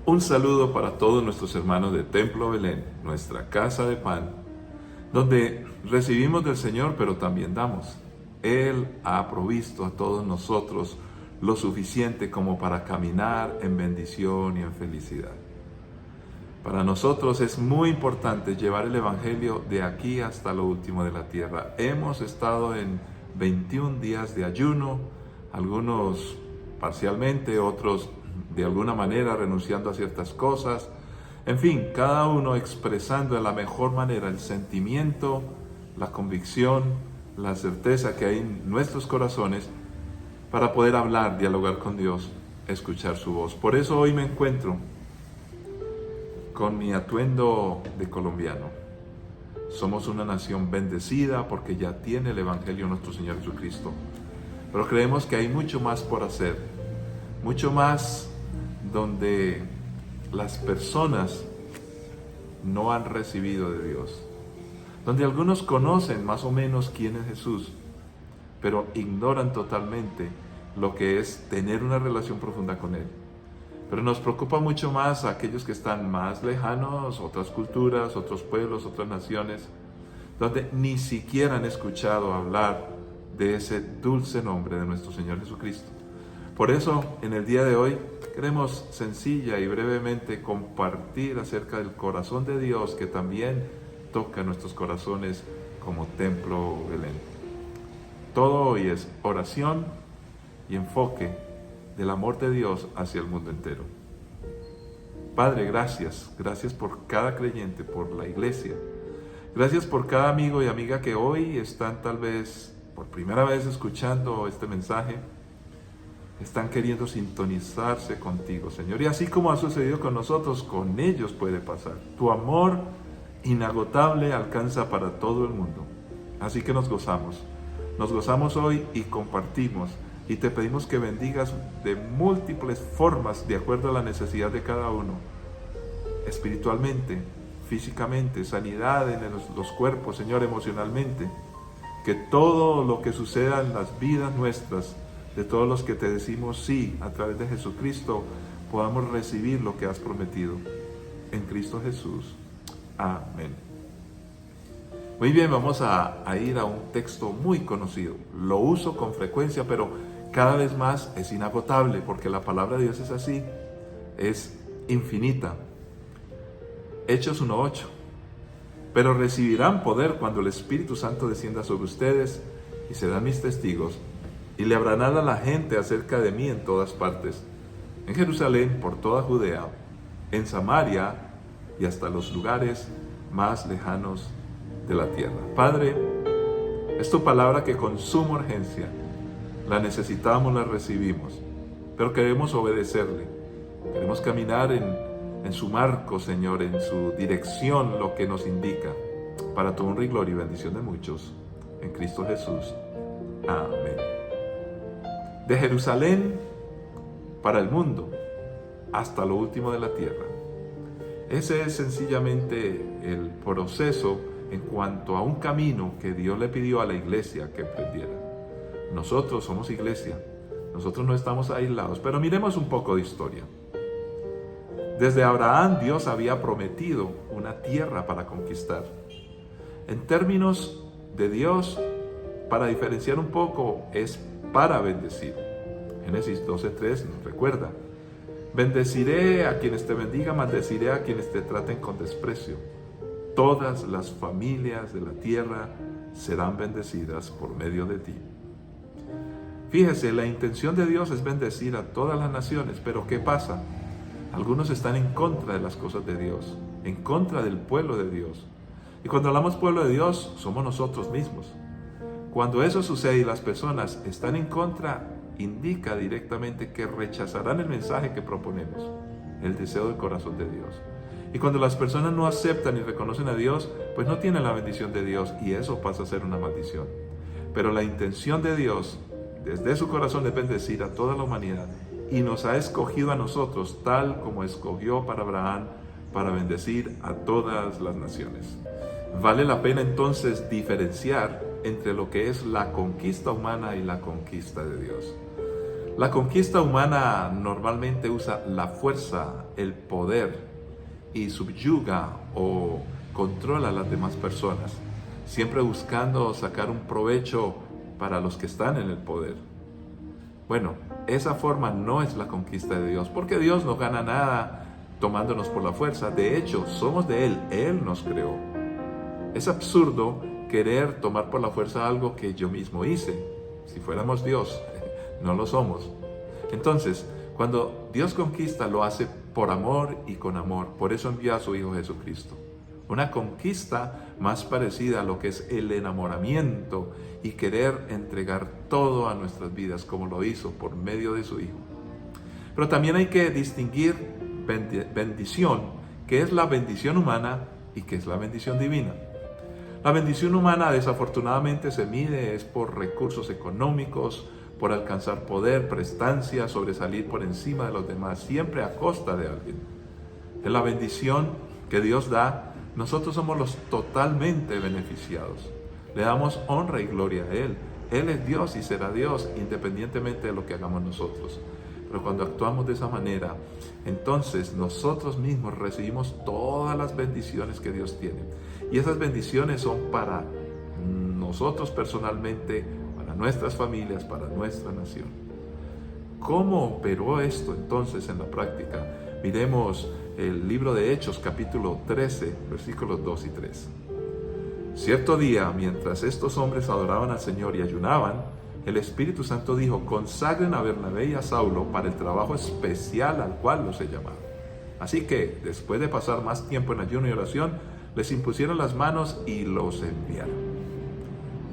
Un saludo para todos nuestros hermanos de Templo Belén, nuestra casa de pan, donde recibimos del Señor, pero también damos. Él ha provisto a todos nosotros lo suficiente como para caminar en bendición y en felicidad. Para nosotros es muy importante llevar el Evangelio de aquí hasta lo último de la tierra. Hemos estado en 21 días de ayuno, algunos parcialmente, otros de alguna manera renunciando a ciertas cosas. En fin, cada uno expresando de la mejor manera el sentimiento, la convicción, la certeza que hay en nuestros corazones para poder hablar, dialogar con Dios, escuchar su voz. Por eso hoy me encuentro con mi atuendo de colombiano. Somos una nación bendecida porque ya tiene el Evangelio de nuestro Señor Jesucristo. Pero creemos que hay mucho más por hacer, mucho más donde las personas no han recibido de Dios, donde algunos conocen más o menos quién es Jesús, pero ignoran totalmente lo que es tener una relación profunda con Él. Pero nos preocupa mucho más a aquellos que están más lejanos, otras culturas, otros pueblos, otras naciones, donde ni siquiera han escuchado hablar de ese dulce nombre de nuestro Señor Jesucristo. Por eso, en el día de hoy, queremos sencilla y brevemente compartir acerca del corazón de Dios que también toca nuestros corazones como Templo Belén. Todo hoy es oración y enfoque del amor de Dios hacia el mundo entero. Padre, gracias por cada creyente, por la iglesia. Gracias por cada amigo y amiga que hoy están tal vez por primera vez escuchando este mensaje. Están queriendo sintonizarse contigo, Señor. Y así como ha sucedido con nosotros, con ellos puede pasar. Tu amor inagotable alcanza para todo el mundo. Así que nos gozamos hoy y compartimos. Y te pedimos que bendigas de múltiples formas de acuerdo a la necesidad de cada uno. Espiritualmente, físicamente, sanidad en los cuerpos, Señor, emocionalmente. Que todo lo que suceda en las vidas nuestras, de todos los que te decimos sí a través de Jesucristo, podamos recibir lo que has prometido. En Cristo Jesús. Amén. Muy bien, vamos a ir a un texto muy conocido. Lo uso con frecuencia, pero cada vez más es inagotable, porque la palabra de Dios es así, es infinita. Hechos 1:8. Pero recibirán poder cuando el Espíritu Santo descienda sobre ustedes y serán mis testigos. Y le hablarán a la gente acerca de mí en todas partes, en Jerusalén, por toda Judea, en Samaria y hasta los lugares más lejanos de la tierra. Padre, es tu palabra que con suma urgencia la necesitamos, la recibimos, pero queremos obedecerle. Queremos caminar en su marco, Señor, en su dirección, lo que nos indica, para tu honra y gloria y bendición de muchos, en Cristo Jesús. Amén. De Jerusalén para el mundo, hasta lo último de la tierra. Ese es sencillamente el proceso en cuanto a un camino que Dios le pidió a la iglesia que emprendiera. Nosotros somos iglesia, nosotros no estamos aislados, pero miremos un poco de historia. Desde Abraham Dios había prometido una tierra para conquistar. En términos de Dios, para diferenciar un poco, es para bendecir. Génesis 12:3 nos recuerda: bendeciré a quienes te bendigan, maldeciré a quienes te traten con desprecio. Todas las familias de la tierra serán bendecidas por medio de ti. Fíjese, la intención de Dios es bendecir a todas las naciones, pero ¿qué pasa? Algunos están en contra de las cosas de Dios, en contra del pueblo de Dios. Y cuando hablamos pueblo de Dios, somos nosotros mismos. Cuando eso sucede y las personas están en contra, indica directamente que rechazarán el mensaje que proponemos, el deseo del corazón de Dios. Y cuando las personas no aceptan y reconocen a Dios, pues no tienen la bendición de Dios y eso pasa a ser una maldición. Pero la intención de Dios, desde su corazón, es bendecir a toda la humanidad y nos ha escogido a nosotros, tal como escogió para Abraham, para bendecir a todas las naciones. Vale la pena entonces diferenciar entre lo que es la conquista humana y la conquista de Dios. La conquista humana normalmente usa la fuerza, el poder y subyuga o controla a las demás personas, siempre buscando sacar un provecho para los que están en el poder. Bueno, esa forma no es la conquista de Dios, porque Dios no gana nada tomándonos por la fuerza. De hecho, somos de Él nos creó. Es absurdo querer tomar por la fuerza algo que yo mismo hice. Si fuéramos Dios, no lo somos. Entonces, cuando Dios conquista, lo hace por amor y con amor. Por eso envió a su Hijo Jesucristo. Una conquista más parecida a lo que es el enamoramiento y querer entregar todo a nuestras vidas, como lo hizo por medio de su Hijo. Pero también hay que distinguir bendición, que es la bendición humana y que es la bendición divina. La bendición humana desafortunadamente se mide es por recursos económicos, por alcanzar poder, prestancia, sobresalir por encima de los demás, siempre a costa de alguien. En la bendición que Dios da, nosotros somos los totalmente beneficiados. Le damos honra y gloria a Él. Él es Dios y será Dios independientemente de lo que hagamos nosotros. Pero cuando actuamos de esa manera, entonces nosotros mismos recibimos todas las bendiciones que Dios tiene. Y esas bendiciones son para nosotros personalmente, para nuestras familias, para nuestra nación. ¿Cómo operó esto entonces en la práctica? Miremos el libro de Hechos, capítulo 13, versículos 2 y 3. Cierto día, mientras estos hombres adoraban al Señor y ayunaban, el Espíritu Santo dijo: consagren a Bernabé y a Saulo para el trabajo especial al cual los he llamado. Así que, después de pasar más tiempo en ayuno y oración, les impusieron las manos y los enviaron.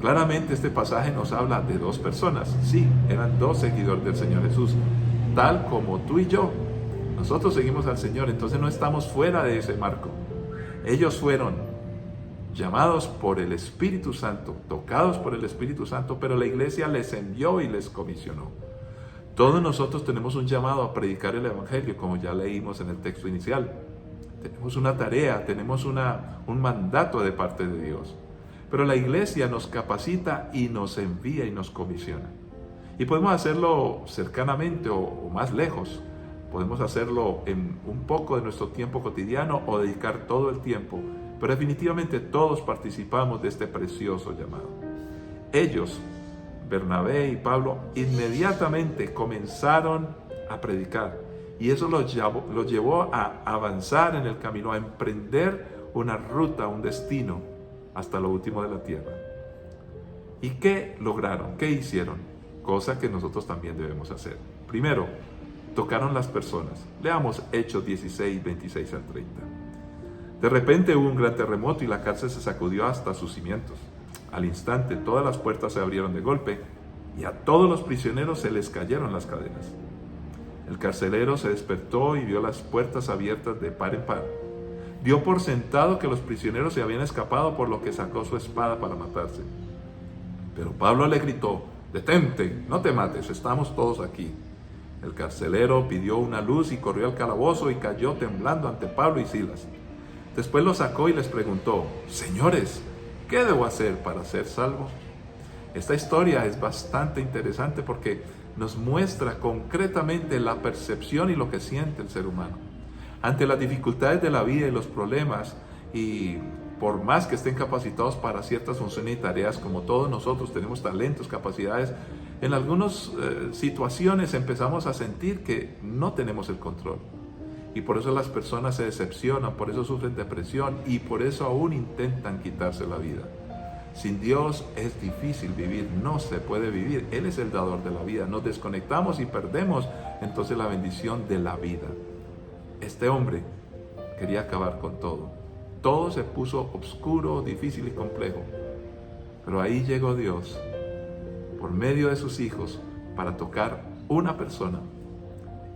Claramente este pasaje nos habla de dos personas. Sí, eran dos seguidores del Señor Jesús, tal como tú y yo. Nosotros seguimos al Señor, entonces no estamos fuera de ese marco. Ellos fueron llamados por el Espíritu Santo, tocados por el Espíritu Santo, pero la iglesia les envió y les comisionó. Todos nosotros tenemos un llamado a predicar el Evangelio, como ya leímos en el texto inicial. Tenemos una tarea, tenemos un mandato de parte de Dios. Pero la iglesia nos capacita y nos envía y nos comisiona. Y podemos hacerlo cercanamente o más lejos. Podemos hacerlo en un poco de nuestro tiempo cotidiano o dedicar todo el tiempo. Pero definitivamente todos participamos de este precioso llamado. Ellos, Bernabé y Pablo, inmediatamente comenzaron a predicar. Y eso los llevó a avanzar en el camino, a emprender una ruta, un destino, hasta lo último de la tierra. ¿Y qué lograron? ¿Qué hicieron? Cosa que nosotros también debemos hacer. Primero, tocaron las personas. Leamos Hechos 16, 26 al 30. De repente hubo un gran terremoto y la cárcel se sacudió hasta sus cimientos. Al instante todas las puertas se abrieron de golpe y a todos los prisioneros se les cayeron las cadenas. El carcelero se despertó y vio las puertas abiertas de par en par. Dio por sentado que los prisioneros se habían escapado, por lo que sacó su espada para matarse. Pero Pablo le gritó: «Detente, no te mates, estamos todos aquí». El carcelero pidió una luz y corrió al calabozo y cayó temblando ante Pablo y Silas. Después los sacó y les preguntó: «Señores, ¿qué debo hacer para ser salvo?». Esta historia es bastante interesante porque nos muestra concretamente la percepción y lo que siente el ser humano. Ante las dificultades de la vida y los problemas, y por más que estén capacitados para ciertas funciones y tareas, como todos nosotros tenemos talentos, capacidades, en algunas situaciones empezamos a sentir que no tenemos el control. Y por eso las personas se decepcionan, por eso sufren depresión y por eso aún intentan quitarse la vida. Sin Dios es difícil vivir, no se puede vivir. Él es el dador de la vida. Nos desconectamos y perdemos entonces la bendición de la vida. Este hombre quería acabar con todo. Todo se puso oscuro, difícil y complejo. Pero ahí llegó Dios, por medio de sus hijos, para tocar una persona.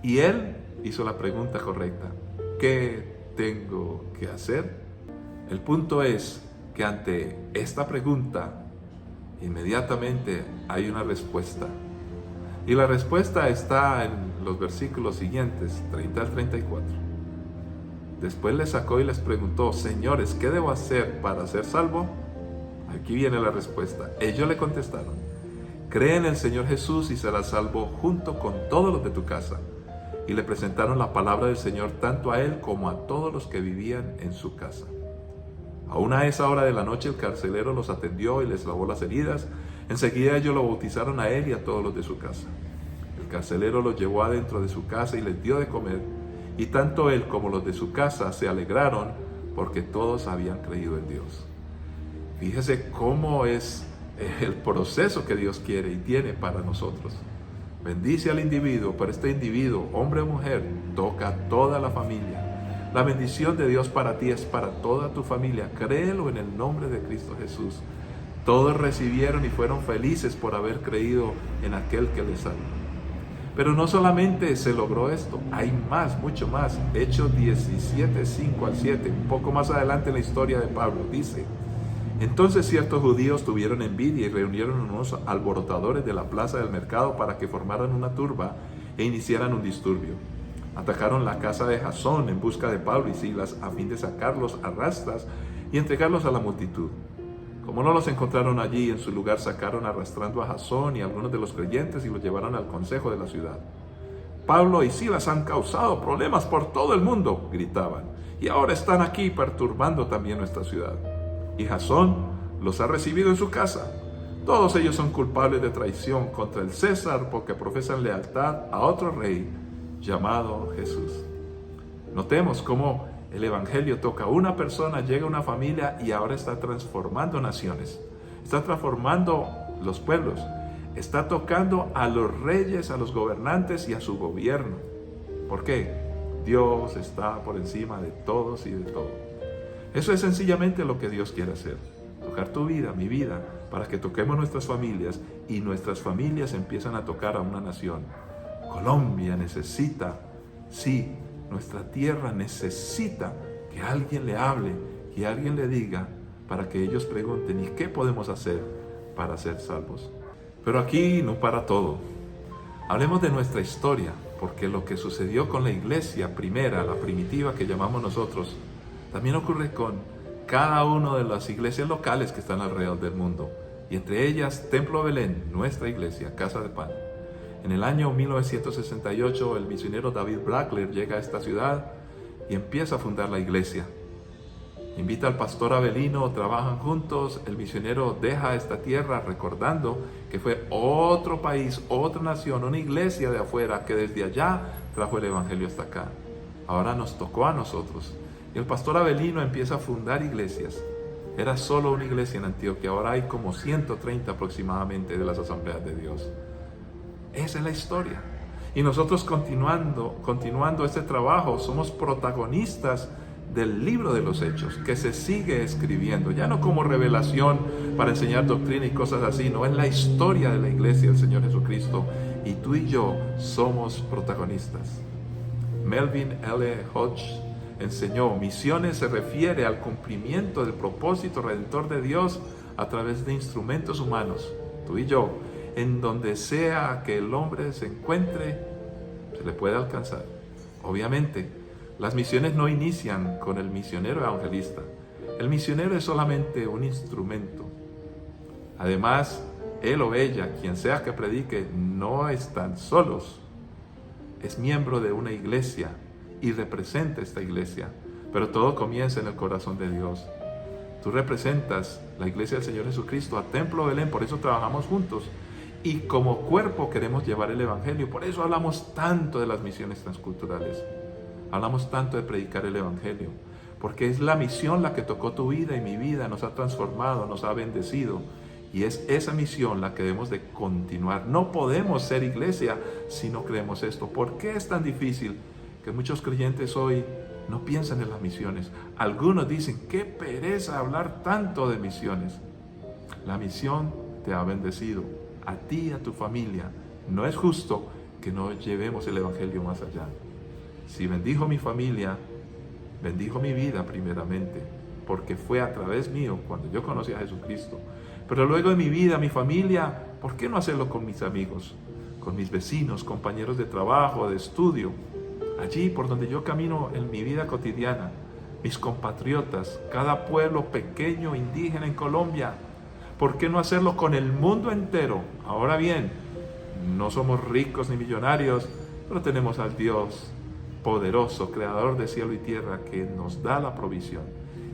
Y Él hizo la pregunta correcta: ¿qué tengo que hacer? El punto es que ante esta pregunta, inmediatamente hay una respuesta. Y la respuesta está en los versículos siguientes, 30 al 34. Después les sacó y les preguntó: «Señores, ¿qué debo hacer para ser salvo?». Aquí viene la respuesta. Ellos le contestaron: cree en el Señor Jesús y serás salvo junto con todos los de tu casa. Y le presentaron la palabra del Señor tanto a él como a todos los que vivían en su casa. Aún a esa hora de la noche el carcelero los atendió y les lavó las heridas. Enseguida ellos lo bautizaron a él y a todos los de su casa. El carcelero los llevó adentro de su casa y les dio de comer, y tanto él como los de su casa se alegraron porque todos habían creído en Dios. Fíjese cómo es el proceso que Dios quiere y tiene para nosotros. Bendice al individuo, pero este individuo, hombre o mujer, toca a toda la familia. La bendición de Dios para ti es para toda tu familia. Créelo en el nombre de Cristo Jesús. Todos recibieron y fueron felices por haber creído en aquel que les salvó. Pero no solamente se logró esto, hay más, mucho más. Hechos 17, 5 al 7, un poco más adelante en la historia de Pablo, dice: entonces ciertos judíos tuvieron envidia y reunieron unos alborotadores de la plaza del mercado para que formaran una turba e iniciaran un disturbio. Atacaron la casa de Jasón en busca de Pablo y Silas a fin de sacarlos a rastras y entregarlos a la multitud. Como no los encontraron allí, en su lugar sacaron arrastrando a Jasón y a algunos de los creyentes y los llevaron al consejo de la ciudad. Pablo y Silas han causado problemas por todo el mundo, gritaban, y ahora están aquí perturbando también nuestra ciudad. Y Jasón los ha recibido en su casa. Todos ellos son culpables de traición contra el César porque profesan lealtad a otro rey llamado Jesús. Notemos cómo el Evangelio toca a una persona, llega a una familia y ahora está transformando naciones, está transformando los pueblos, está tocando a los reyes, a los gobernantes y a su gobierno. ¿Por qué? Dios está por encima de todos y de todo. Eso es sencillamente lo que Dios quiere hacer, tocar tu vida, mi vida, para que toquemos nuestras familias y nuestras familias empiezan a tocar a una nación. Colombia necesita, sí, nuestra tierra necesita que alguien le hable, que alguien le diga, para que ellos pregunten, ¿y qué podemos hacer para ser salvos? Pero aquí no para todo. Hablemos de nuestra historia, porque lo que sucedió con la iglesia primera, la primitiva que llamamos nosotros, también ocurre con cada una de las iglesias locales que están alrededor del mundo, y entre ellas Templo Belén, nuestra iglesia, Casa de Pan. En el año 1968, el misionero David Brackler llega a esta ciudad y empieza a fundar la iglesia. Invita al pastor Abelino, trabajan juntos, el misionero deja esta tierra recordando que fue otro país, otra nación, una iglesia de afuera que desde allá trajo el evangelio hasta acá. Ahora nos tocó a nosotros. Y el pastor Abelino empieza a fundar iglesias. Era solo una iglesia en Antioquia, ahora hay como 130 aproximadamente de las asambleas de Dios. Esa es la historia. Y nosotros continuando este trabajo, somos protagonistas del libro de los Hechos, que se sigue escribiendo, ya no como revelación para enseñar doctrina y cosas así, no, es la historia de la iglesia del Señor Jesucristo, y tú y yo somos protagonistas. Melvin L. Hodge enseñó: misiones se refiere al cumplimiento del propósito redentor de Dios a través de instrumentos humanos, tú y yo, en donde sea que el hombre se encuentre, se le puede alcanzar. Obviamente, las misiones no inician con el misionero evangelista. El misionero es solamente un instrumento. Además, él o ella, quien sea que predique, no están solos. Es miembro de una iglesia y representa esta iglesia. Pero todo comienza en el corazón de Dios. Tú representas la iglesia del Señor Jesucristo a Templo Belén, por eso trabajamos juntos. Y como cuerpo queremos llevar el evangelio. Por eso hablamos tanto de las misiones transculturales. Hablamos tanto de predicar el evangelio. Porque es la misión la que tocó tu vida y mi vida, nos ha transformado, nos ha bendecido. Y es esa misión la que debemos de continuar. No podemos ser iglesia si no creemos esto. ¿Por qué es tan difícil que muchos creyentes hoy no piensan en las misiones? Algunos dicen, qué pereza hablar tanto de misiones. La misión te ha bendecido, a ti y a tu familia. No es justo que no llevemos el evangelio más allá. Si bendijo mi familia, bendijo mi vida primeramente, porque fue a través mío cuando yo conocí a Jesucristo. Pero luego de mi vida, mi familia, ¿por qué no hacerlo con mis amigos, con mis vecinos, compañeros de trabajo, de estudio? Allí por donde yo camino en mi vida cotidiana, mis compatriotas, cada pueblo pequeño, indígena en Colombia. ¿por qué no hacerlo con el mundo entero? Ahora bien, no somos ricos ni millonarios, pero tenemos al Dios poderoso, creador de cielo y tierra, que nos da la provisión.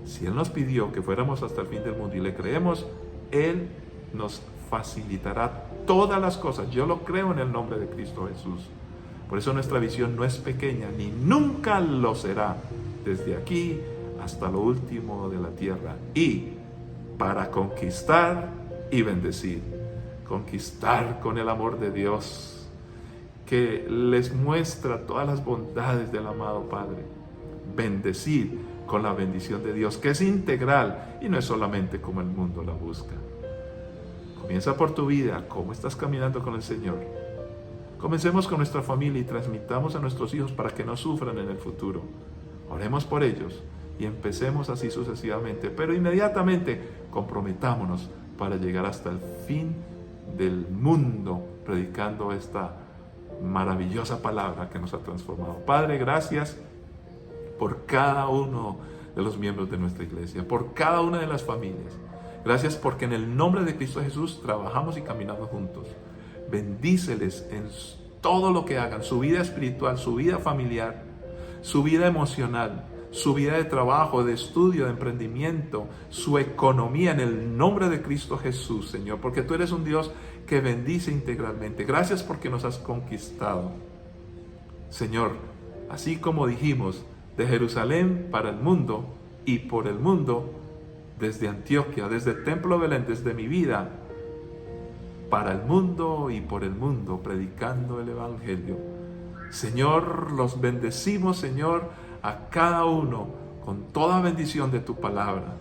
Si Él nos pidió que fuéramos hasta el fin del mundo y le creemos, Él nos facilitará todas las cosas. Yo lo creo en el nombre de Cristo Jesús. Por eso nuestra visión no es pequeña, ni nunca lo será, desde aquí hasta lo último de la tierra. Y para conquistar y bendecir, conquistar con el amor de Dios, que les muestra todas las bondades del amado Padre. Bendecir con la bendición de Dios, que es integral y no es solamente como el mundo la busca. Comienza por tu vida, cómo estás caminando con el Señor. Comencemos con nuestra familia y transmitamos a nuestros hijos para que no sufran en el futuro. Oremos por ellos y empecemos así sucesivamente, pero inmediatamente comprometámonos para llegar hasta el fin del mundo predicando esta maravillosa palabra que nos ha transformado. Padre, gracias por cada uno de los miembros de nuestra iglesia, por cada una de las familias. Gracias porque en el nombre de Cristo Jesús trabajamos y caminamos juntos. Bendíceles en todo lo que hagan, su vida espiritual, su vida familiar, su vida emocional, su vida de trabajo, de estudio, de emprendimiento, su economía, en el nombre de Cristo Jesús, Señor, porque tú eres un Dios que bendice integralmente. Gracias porque nos has conquistado. Señor, así como dijimos, de Jerusalén para el mundo y por el mundo, desde Antioquia, desde el Templo de Belén, desde mi vida, para el mundo y por el mundo, predicando el Evangelio. Señor, los bendecimos, Señor, a cada uno con toda bendición de tu palabra,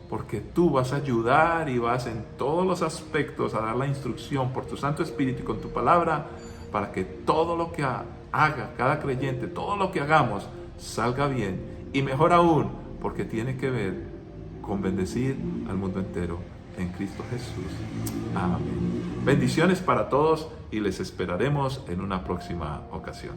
porque tú vas a ayudar y vas en todos los aspectos a dar la instrucción por tu Santo Espíritu y con tu palabra, para que todo lo que haga cada creyente, todo lo que hagamos, salga bien, y mejor aún, porque tiene que ver con bendecir al mundo entero en Cristo Jesús. Amén. Bendiciones para todos y les esperaremos en una próxima ocasión.